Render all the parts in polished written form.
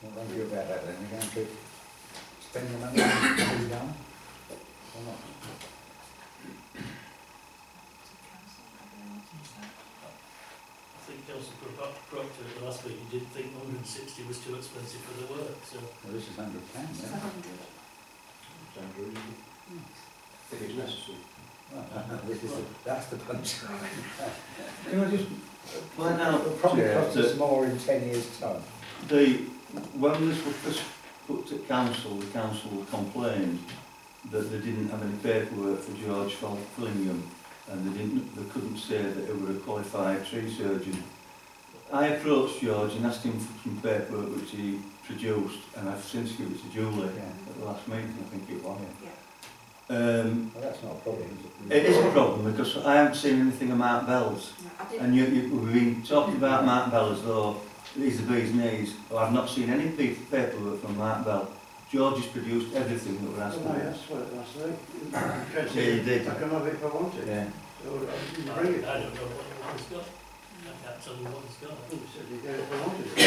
What do you about that then? You're going to spend the money on it down? Or not? I think Councillor Proctor at the last week, he did think 160 was too expensive for the work, so. Well, this is £100, It's yeah? 100. If it's necessary. That's the punch. Can I just point out, It'll probably Chair, cost us that more in 10 years' time. when this was first put to council, the council complained that they didn't have any paperwork for George Fillingham, and they couldn't say that he was a qualified tree surgeon. I approached George and asked him for some paperwork which he produced, and I've since given it to Julie at the last meeting, I think it was. Yeah. Well, that's not a problem, is It is a problem because I haven't seen anything of Mark Bell's. No, I didn't. And we've been talking about Mark Bell as though he's the bee's knees. Well, I've not seen any paperwork from Mark Bell. George has produced everything that we're asking. Oh, yes, what last week. Yeah, you did. I can have it if I want it. Yeah. So you I bring it. don't know what he's got. I can't tell you what he's got. You said you get it if I wanted it.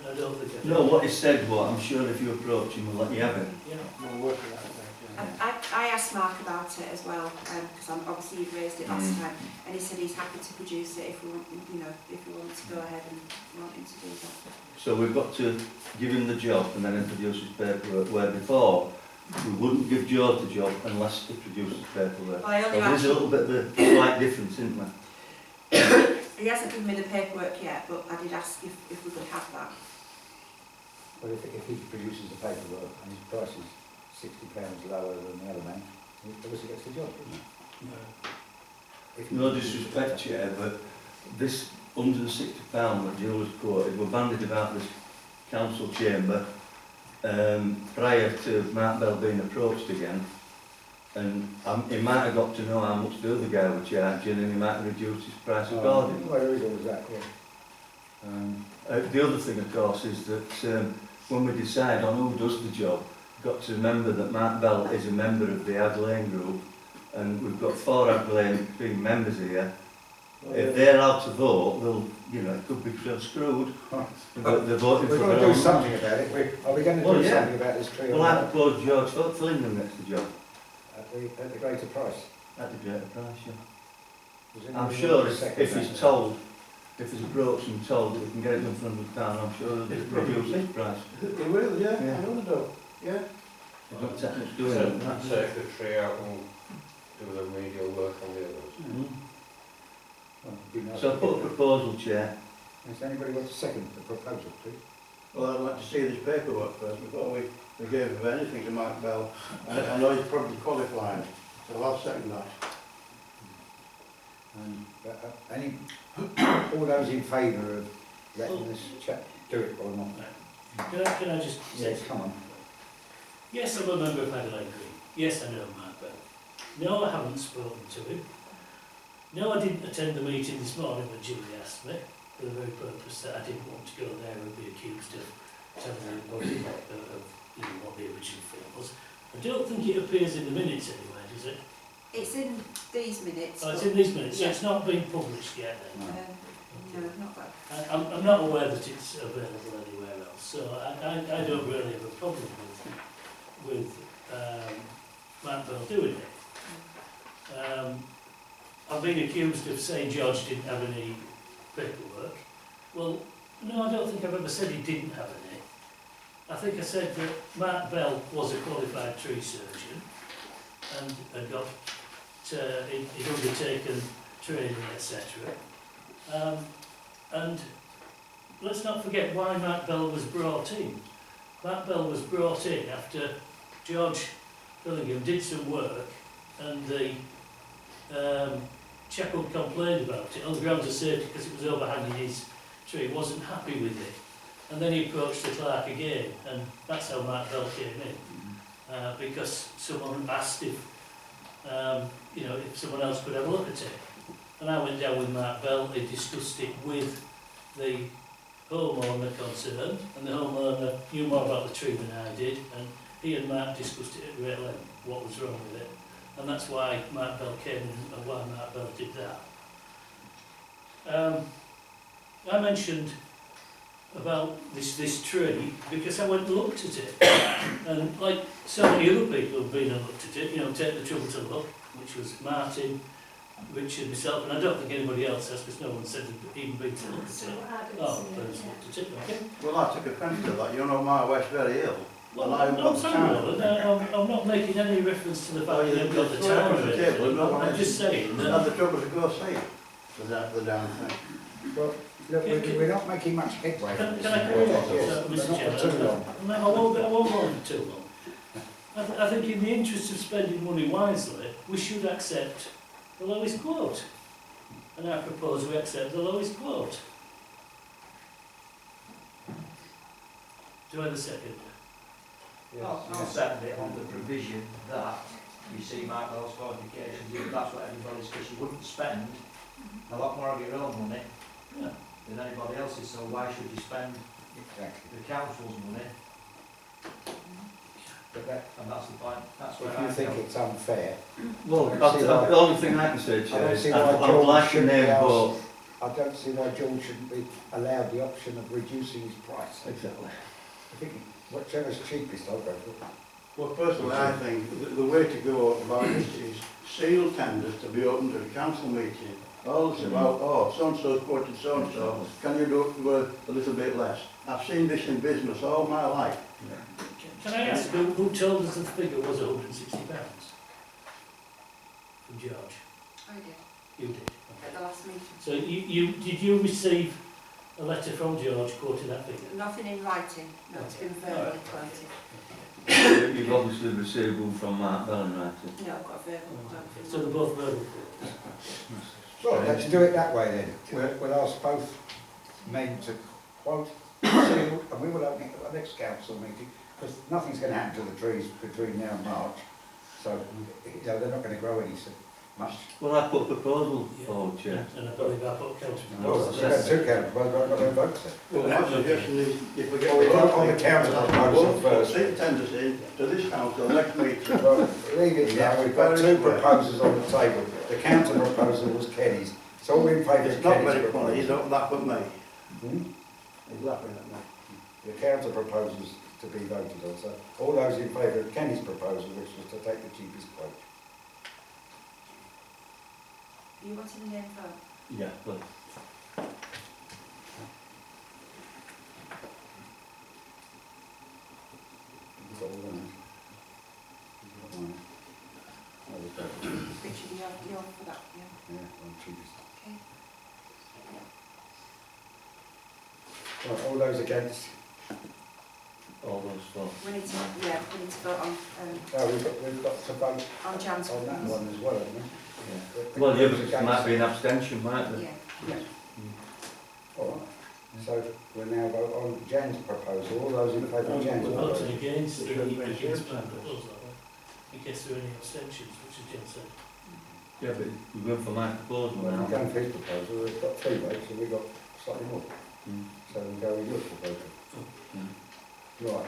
I don't think I do. No, what he said was, I'm sure if you approach him, we'll let you have it. Yeah. We'll work it out. I asked Mark about it as well, because obviously you've raised it last time, and he said he's happy to produce it if we want, if we want to go ahead and want him to do that. So we've got to give him the job and then introduce his paperwork, where before we wouldn't give George the job unless he produced his paperwork. Well, I So only there's a little bit of a slight difference, isn't there? He hasn't given me the paperwork yet, but I did ask if we could have that. Well, if he produces the paperwork and his price is £60 lower than the other man, he obviously gets the job, doesn't he? If he No produces the disrespect, paperwork. Chair, but this £160 that Jules quoted were bandied about this council chamber prior to Mark Bell being approached again. And he might have got to know how much the other guy was charging, and he might have reduced his price accordingly. Well, there is always that, yeah. The other thing, of course, is that when we decide on who does the job, we've got to remember that Mark Bell is a member of the Ag Lane group, and we've got 4 Ag Lane being members here. If they're allowed to vote, they'll, it could be screwed. But they're voting We've for got to their do own. something about it. Are we going to Well, do yeah. something about this tree? Well, I propose George Fillingham gets the job At the greater price? at the greater price, yeah. Does I'm anybody sure want to if second he's that? told, if he's approached and told that we can get it done for £100, I'm sure he'll reduce his price. They will, yeah, Yeah. I know they do. Yeah. There's not that much doing So, it. take the tree out and do the remedial work on the others. Mm. Well, it'd be nice So to I put a get proposal, Chair. Does anybody want to second the proposal, please? Well, I'd like to see this paperwork first before we give anything to Mark Bell. I know he's probably qualified, so I'll second that. And all those in favour of letting this chap do it or not? Can I just say, Yes, come on. yes, I'm a member of Adelaide Green. Yes, I know Mark Bell. No, I haven't spoken to him. No, I didn't attend the meeting this morning when Julie asked me, for the very purpose that I didn't want to go there and be accused of telling anybody what the original thing was. I don't think it appears in the minutes anywhere, does it? It's in these minutes. Oh, it's but, in these minutes, so Yeah. it's not been published yet then. no, not that. I'm not aware that it's available anywhere else, so I don't really have a problem with Mark Bell doing it. I've been accused of saying George didn't have any paperwork. Well, no, I don't think I've ever said he didn't have any. I think I said that Mark Bell was a qualified tree surgeon and had got, he'd undertaken training, etc. And let's not forget why Mark Bell was brought in. Mark Bell was brought in after George Fillingham did some work and the chap who complained about it on the grounds of safety because it was overhanging his tree, wasn't happy with it. And then he approached the clerk again, and that's how Mark Bell came in, because someone asked if someone else could have a look at it. And I went down with Mark Bell, they discussed it with the homeowner concerned, and the homeowner knew more about the tree than I did, and he and Mark discussed it at great length, what was wrong with it. And that's why Mark Bell came in and why Mark Bell did that. I mentioned about this tree because I went and looked at it. And like so many other people have been and looked at it, you know, take the trouble to look, which was Martin, Richard, myself, and I don't think anybody else has because no one said they'd even been to look at it. Oh, there's looked at it, okay. Well, I took offence to that, you know my West very ill. Well, And I I'm want sorry, town. Roland, I'm not making any reference to the fact Oh, that you've got the you're town across of the it. table, you're not I'm just saying And that, the trouble to go see it, the damn thing. Well, look, we're not making much headway. can I Yes, come in, but Mr. not for too Chairman? long. No, I won't go on for too long. I think in the interest of spending money wisely, we should accept the lowest quote. And I propose we accept the lowest quote. Do I have a second? I'll second it on the provision that you see Mark Bell's qualifications, if that's what everybody's, because you wouldn't spend a lot more of your own money Yeah. than anybody else's, so why should you spend Exactly. the council's money? But that, And that's the point, that's where if I you think feel. it's unfair, Well, I don't see why- the only thing I can say, I Chair, don't is see I'd why I'd George like to shouldn't be name asked. both. I don't see why George shouldn't be allowed the option of reducing his price. Exactly. I think whichever's cheapest, I'll go for it. Well, personally, I think the way to go about this is sealed tenders to be open to the council meeting. All this about, oh, so-and-so's quoted so-and-so, can you do it a little bit less? I've seen this in business all my life. Can I ask who told us the figure was £160? From George? I did, You did. at the last meeting. So did you receive a letter from George quoting that figure? Nothing in writing, no, it's been verbally quoted. You've obviously received one from Mark Bell in writing. No, I've got a verbal quote from So they're them. both verbal quotes? Well, let's do it that way then. We'll ask both men to quote, seal, and we will open it at the next council meeting, because nothing's going to happen to the trees between now and March. So, you know, they're not going to grow any so much. Well, I put a proposal forward, Chair. And I believe I put counter Well, proposals. we've got two councils, well, we've got no votes then. Well, my suggestion is, if we get... Well, we vote on the council proposal We'll first. take tenders in to this council next meeting. Well, leave it now, we've got two proposals on the table. The counter proposal was Kenny's. It's all in favour of It's not Kenny's very funny, you proposal. don't laugh at me. Hmm? He's laughing at me. The counter proposal's to be voted on, so all those in favour of Kenny's proposal, which was to take the cheapest quote. You wanted a name vote? Yeah, but You've got all the names. You've got mine. Oh, we've got it. Richard, you're for that, yeah? Yeah, one cheapest. Okay. Right, all those against? all those for. We need to, yeah, we need to vote on, No, we've got to vote on Jan's on that proposal. one as well, haven't we? Yeah. Well, the others might be an abstention, might they? Yeah. All right, so we'll now vote on Jan's proposal, all those in favour of Jan's We're proposal? voting against my proposal, in case there are any abstentions, which is Jen said. Yeah, but we're going for my proposal Well, now. we're going for his proposal, we've got 3 votes and we've got slightly more, Mm. so we'll go with your proposal. Mm. Right.